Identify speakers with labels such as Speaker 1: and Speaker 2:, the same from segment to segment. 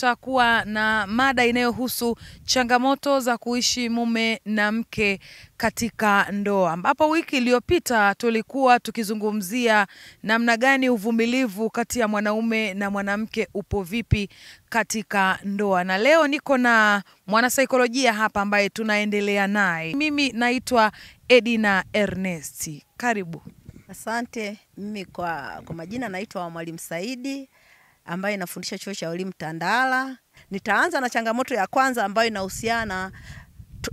Speaker 1: tutakuwa na mada inayohusu changamoto za kuishi mume na mke katika ndoa, ambapo wiki iliyopita tulikuwa tukizungumzia namna gani uvumilivu kati ya mwanaume na mwanamke upo vipi katika ndoa. Na leo niko na mwanasaikolojia hapa ambaye tunaendelea naye. Mimi naitwa Edina Ernesti. Karibu.
Speaker 2: Asante. Mimi kwa majina naitwa Mwalimu Saidi ambaye nafundisha chuo cha elimu Tandala. Nitaanza na changamoto ya kwanza ambayo inahusiana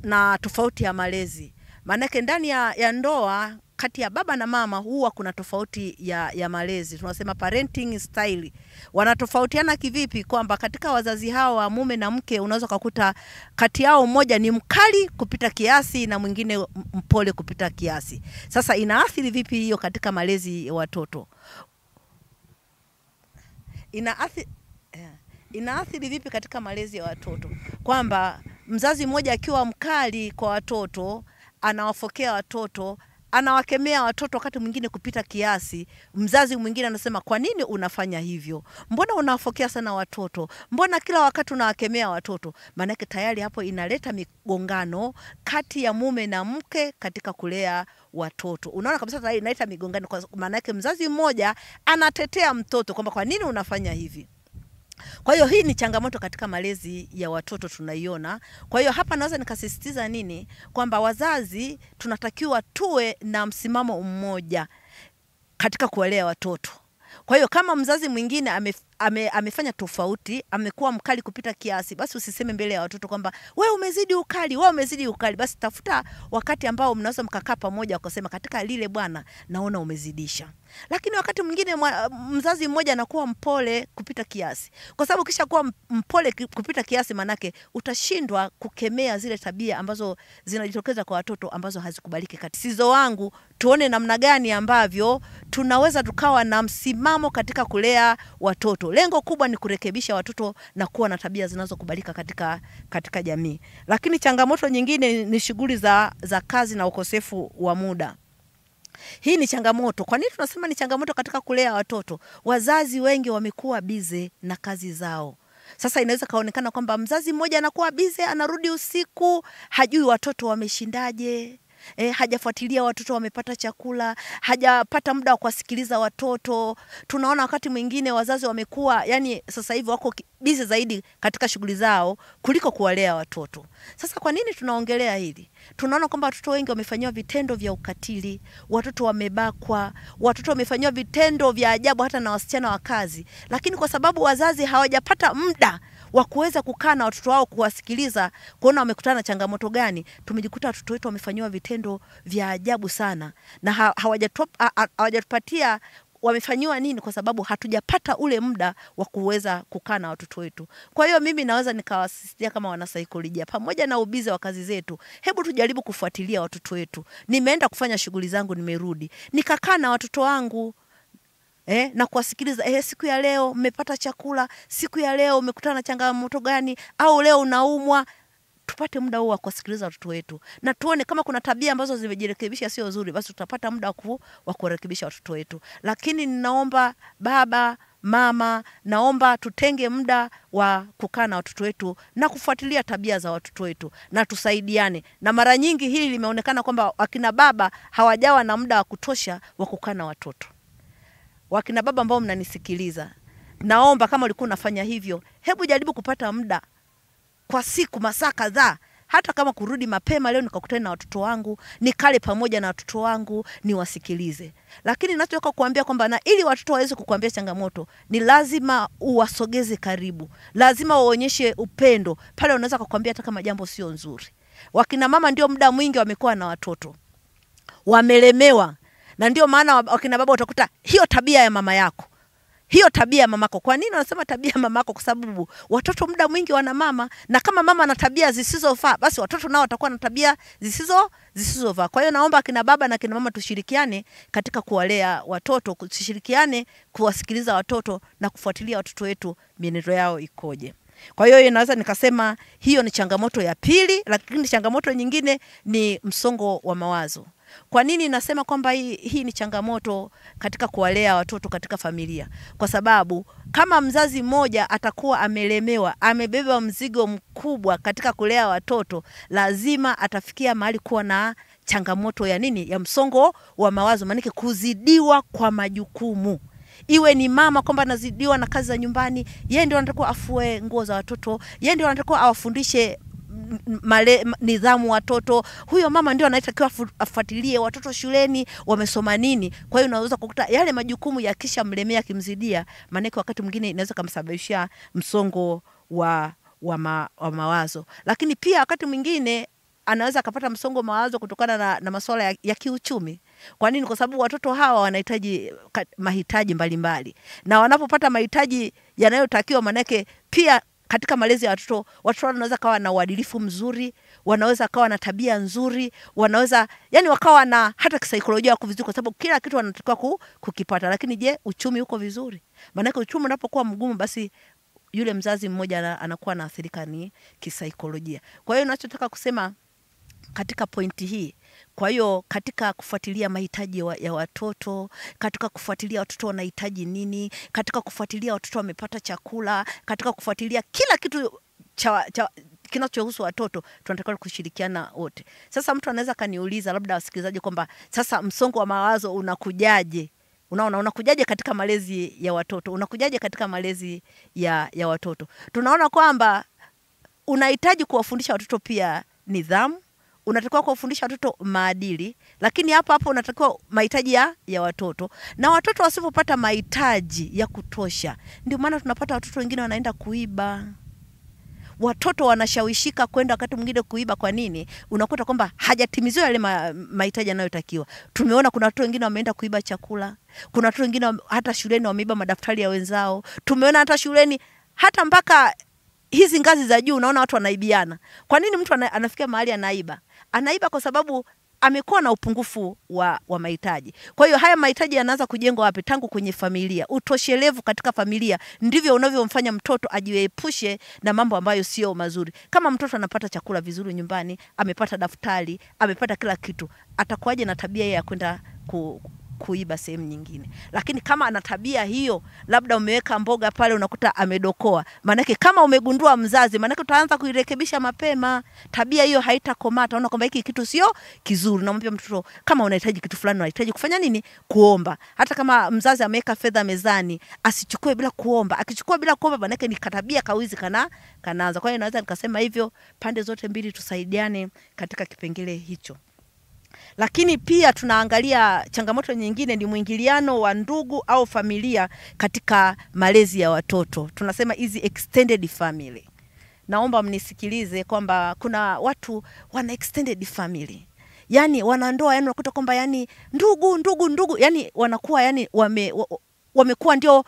Speaker 2: na tofauti ya malezi. Maanake ndani ya ndoa kati ya baba na mama huwa kuna tofauti ya malezi. Tunasema parenting style. Wanatofautiana kivipi? Kwamba katika wazazi hao wa mume na mke unaweza kukuta kati yao mmoja ni mkali kupita kiasi na mwingine mpole kupita kiasi. Sasa inaathiri vipi hiyo katika malezi ya watoto? Inaathiri vipi katika malezi ya watoto? Kwamba mzazi mmoja akiwa mkali kwa watoto, anawafokea watoto, anawakemea watoto wakati mwingine kupita kiasi, mzazi mwingine anasema kwa nini unafanya hivyo? Mbona unawafokea sana watoto? Mbona kila wakati unawakemea watoto? Maana yake tayari hapo inaleta migongano kati ya mume na mke katika kulea watoto. Unaona kabisa tayari inaleta migongano, kwa maana yake mzazi mmoja anatetea mtoto kwamba kwa nini unafanya hivi. Kwa hiyo hii ni changamoto katika malezi ya watoto tunaiona. Kwa hiyo hapa naweza nikasisitiza nini? Kwamba wazazi tunatakiwa tuwe na msimamo mmoja katika kuwalea watoto. Kwa hiyo kama mzazi mwingine amefanya tofauti, amekuwa mkali kupita kiasi, basi usiseme mbele ya watoto kwamba wewe umezidi ukali, wewe umezidi ukali. Basi tafuta wakati ambao mnaweza mkakaa pamoja ukasema katika lile bwana naona umezidisha. Lakini wakati mwingine mzazi mmoja anakuwa mpole kupita kiasi. Kwa sababu kisha kuwa mpole kupita kiasi manake utashindwa kukemea zile tabia ambazo zinajitokeza kwa watoto ambazo hazikubaliki kati. Sizo wangu tuone namna gani ambavyo tunaweza tukawa na msimamo katika kulea watoto. Lengo kubwa ni kurekebisha watoto na kuwa na tabia zinazokubalika katika jamii. Lakini changamoto nyingine ni shughuli za kazi na ukosefu wa muda. Hii ni changamoto. Kwa nini tunasema ni changamoto katika kulea watoto? Wazazi wengi wamekuwa bize na kazi zao. Sasa inaweza kaonekana kwamba mzazi mmoja anakuwa bize, anarudi usiku, hajui watoto wameshindaje. Hajafuatilia watoto wamepata chakula, hajapata muda wa kuwasikiliza watoto. Tunaona wakati mwingine wazazi wamekuwa sasa hivi wako bize zaidi katika shughuli zao kuliko kuwalea watoto. Sasa kwa nini tunaongelea hili? Tunaona kwamba watoto wengi wamefanywa vitendo vya ukatili, watoto wamebakwa, watoto wamefanywa vitendo vya ajabu hata na wasichana wa kazi. Lakini kwa sababu wazazi hawajapata muda wa kuweza kukaa na watoto wao kuwasikiliza, kuona wamekutana na changamoto gani, tumejikuta watoto wetu wamefanywa vitendo vya ajabu sana na hawajatupatia wamefanywa nini, kwa sababu hatujapata ule muda wa kuweza kukaa na watoto wetu. Kwa hiyo mimi naweza nikawasisitiza kama wanasaikolojia, pamoja na ubize wa kazi zetu, hebu tujaribu kufuatilia watoto wetu. Nimeenda kufanya shughuli zangu, nimerudi, nikakaa na watoto wangu na kuwasikiliza, siku ya leo mmepata chakula, siku ya leo umekutana na changamoto gani, au leo unaumwa. Tupate muda huo wa kusikiliza watoto wetu na tuone kama kuna tabia ambazo zimejirekebisha sio nzuri, basi tutapata muda wa kurekebisha watoto wetu. Lakini ninaomba baba, mama, naomba tutenge muda wa kukaa na watoto wetu na kufuatilia tabia za watoto wetu na tusaidiane. Na mara nyingi hili limeonekana kwamba wakina baba hawajawa na muda wa kutosha wa kukaa na watoto. Wakina baba ambao mnanisikiliza, naomba kama ulikuwa unafanya hivyo, hebu jaribu kupata muda kwa siku, masaa kadhaa, hata kama kurudi mapema leo nikakutana na watoto wangu, nikale pamoja na watoto wangu, niwasikilize. Lakini ninachotaka kuambia kwamba na ili watoto waweze kukuambia changamoto, ni lazima uwasogeze karibu. Lazima uonyeshe upendo. Pale unaweza kukuambia hata kama jambo sio nzuri. Wakina mama ndio muda mwingi wamekuwa na watoto, wamelemewa. Na ndio maana wakina baba utakuta hiyo tabia ya mama yako, hiyo tabia ya mamako. Kwa nini wanasema tabia ya mamako? Kwa sababu watoto muda mwingi wana mama, na kama mama ana tabia zisizofaa, basi watoto nao watakuwa na tabia zisizofaa. Kwa hiyo naomba kina baba na kina mama tushirikiane katika kuwalea watoto, tushirikiane kuwasikiliza watoto na kufuatilia watoto wetu mienendo yao ikoje. Kwa hiyo naweza nikasema hiyo ni changamoto ya pili, lakini changamoto nyingine ni msongo wa mawazo. Kwa nini nasema kwamba hii ni changamoto katika kuwalea watoto katika familia? Kwa sababu kama mzazi mmoja atakuwa amelemewa, amebeba mzigo mkubwa katika kulea watoto, lazima atafikia mahali kuwa na changamoto ya nini? Ya msongo wa mawazo, maana kuzidiwa kwa majukumu. Iwe ni mama kwamba anazidiwa na kazi za nyumbani, yeye ndio anatakiwa afue nguo za watoto, yeye ndio anatakiwa awafundishe nidhamu watoto. Huyo mama ndio anatakiwa afuatilie watoto shuleni wamesoma nini. Kwa hiyo unaweza kukuta yale majukumu yakisha mlemea kimzidia, maana wakati mwingine inaweza kumsababishia msongo wa mawazo. Lakini pia wakati mwingine anaweza akapata msongo mawazo kutokana na masuala ya kiuchumi. Kwa nini? Kwa sababu watoto hawa wanahitaji mahitaji mbalimbali. Na wanapopata mahitaji yanayotakiwa, manake pia katika malezi ya watoto wanaweza kawa na uadilifu mzuri, wanaweza kawa na tabia nzuri, wanaweza wakawa na hata kisaikolojia wako vizuri, kwa sababu kila kitu wanatakiwa kukipata. Lakini je, uchumi uko vizuri? Manake uchumi unapokuwa mgumu, basi yule mzazi mmoja anakuwa anaathirika ni kisaikolojia. Kwa hiyo ninachotaka kusema katika pointi hii, kwa hiyo katika kufuatilia mahitaji ya watoto, katika kufuatilia watoto wanahitaji nini, katika kufuatilia watoto wamepata chakula, katika kufuatilia kila kitu kinachohusu watoto, tunatakiwa kushirikiana wote. Sasa mtu anaweza kaniuliza, labda wasikilizaji, kwamba sasa msongo wa mawazo unakujaje? Unakujaje katika malezi ya watoto? Unakujaje katika malezi ya watoto? Tunaona kwamba unahitaji kuwafundisha watoto pia nidhamu, unatakiwa kuwafundisha watoto maadili, lakini hapo unatakiwa mahitaji ya watoto. Na watoto wasipopata mahitaji ya kutosha, ndio maana tunapata watoto wengine wanaenda kuiba. Watoto wanashawishika kwenda wakati mwingine kuiba. Kwa nini? Unakuta kwamba hajatimiziwa yale mahitaji yanayotakiwa. Tumeona kuna watoto wengine wameenda kuiba chakula. Kuna watoto wengine hata shuleni wameiba madaftari ya wenzao. Tumeona hata shuleni, hata mpaka hizi ngazi za juu, unaona watu wanaibiana. Kwa nini mtu anafikia mahali anaiba? Anaiba kwa sababu amekuwa na upungufu wa mahitaji. Kwa hiyo haya mahitaji yanaanza kujengwa wapi? Tangu kwenye familia. Utoshelevu katika familia ndivyo unavyomfanya mtoto ajiepushe na mambo ambayo sio mazuri. Kama mtoto anapata chakula vizuri nyumbani, amepata daftari, amepata kila kitu, atakuwaje na tabia ya kwenda kuiba sehemu nyingine? Lakini kama ana tabia hiyo, labda umeweka mboga pale unakuta amedokoa, manake kama umegundua mzazi, manake utaanza kuirekebisha mapema. Tabia hiyo haitakomaa, utaona kwamba hiki kitu sio kizuri. Namwambia mtoto, kama unahitaji kitu fulani, unahitaji kufanya nini? Kuomba. Hata kama mzazi ameweka fedha mezani, asichukue bila kuomba. Akichukua bila kuomba, manake ni tabia kawizi kanaanza. Kwa hiyo naweza nikasema hivyo, pande zote mbili tusaidiane katika kipengele hicho. Lakini pia tunaangalia changamoto nyingine ni mwingiliano wa ndugu au familia katika malezi ya watoto. Tunasema hizi extended family. Naomba mnisikilize kwamba kuna watu wana extended family. Wanandoa, unakuta kwamba ndugu, wanakuwa wamekuwa ndio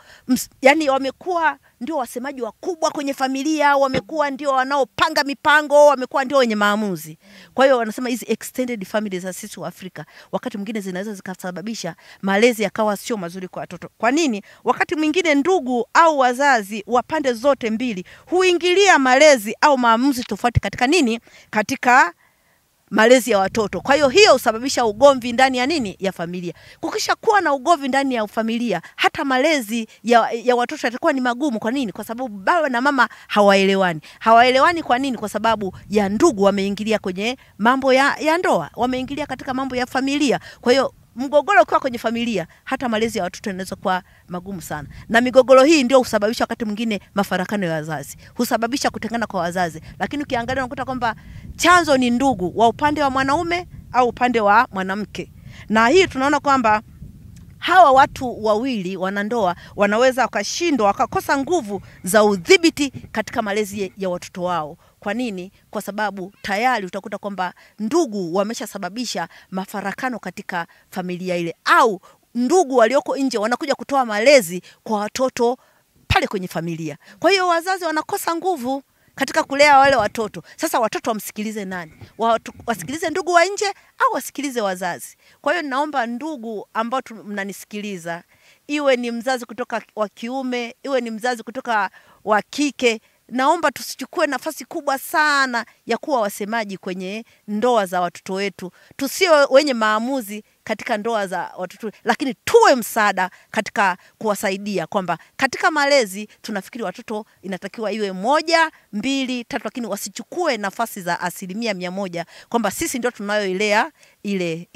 Speaker 2: wamekuwa ndio wasemaji wakubwa kwenye familia, wamekuwa ndio wanaopanga mipango, wamekuwa ndio wenye maamuzi. Kwa hiyo wanasema hizi extended families za sisi wa Afrika wakati mwingine zinaweza zikasababisha malezi yakawa sio mazuri kwa watoto. Kwa nini? Wakati mwingine ndugu au wazazi wa pande zote mbili huingilia malezi au maamuzi tofauti katika malezi ya watoto. Kwa hiyo husababisha ugomvi ndani ya familia. Kukisha kuwa na ugomvi ndani ya familia, hata malezi ya watoto yatakuwa ni magumu. Kwa nini? Kwa sababu baba na mama hawaelewani. Hawaelewani kwa nini? Kwa sababu ya ndugu wameingilia kwenye mambo ya ndoa, wameingilia katika mambo ya familia. Kwa hiyo mgogoro ukiwa kwenye familia, hata malezi ya watoto yanaweza kuwa magumu sana. Na migogoro hii ndio husababisha wakati mwingine mafarakano ya wazazi, husababisha kutengana kwa wazazi. Lakini ukiangalia unakuta kwamba chanzo ni ndugu wa upande wa mwanaume au upande wa mwanamke. Na hii tunaona kwamba hawa watu wawili wanandoa wanaweza wakashindwa, wakakosa nguvu za udhibiti katika malezi ya watoto wao. Kwa nini? Kwa sababu tayari utakuta kwamba ndugu wameshasababisha mafarakano katika familia ile, au ndugu walioko nje wanakuja kutoa malezi kwa watoto pale kwenye familia. Kwa hiyo wazazi wanakosa nguvu katika kulea wale watoto. Sasa watoto wamsikilize nani? Wasikilize ndugu wa nje au wasikilize wazazi? Kwa hiyo naomba ndugu ambao mnanisikiliza, iwe ni mzazi kutoka wa kiume, iwe ni mzazi kutoka wa kike, naomba tusichukue nafasi kubwa sana ya kuwa wasemaji kwenye ndoa za watoto wetu. Tusio wenye maamuzi katika ndoa za watoto, lakini tuwe msaada katika kuwasaidia, kwamba katika malezi tunafikiri watoto inatakiwa iwe 1, 2, 3, lakini wasichukue nafasi za 100%, kwamba sisi ndio tunayoilea ile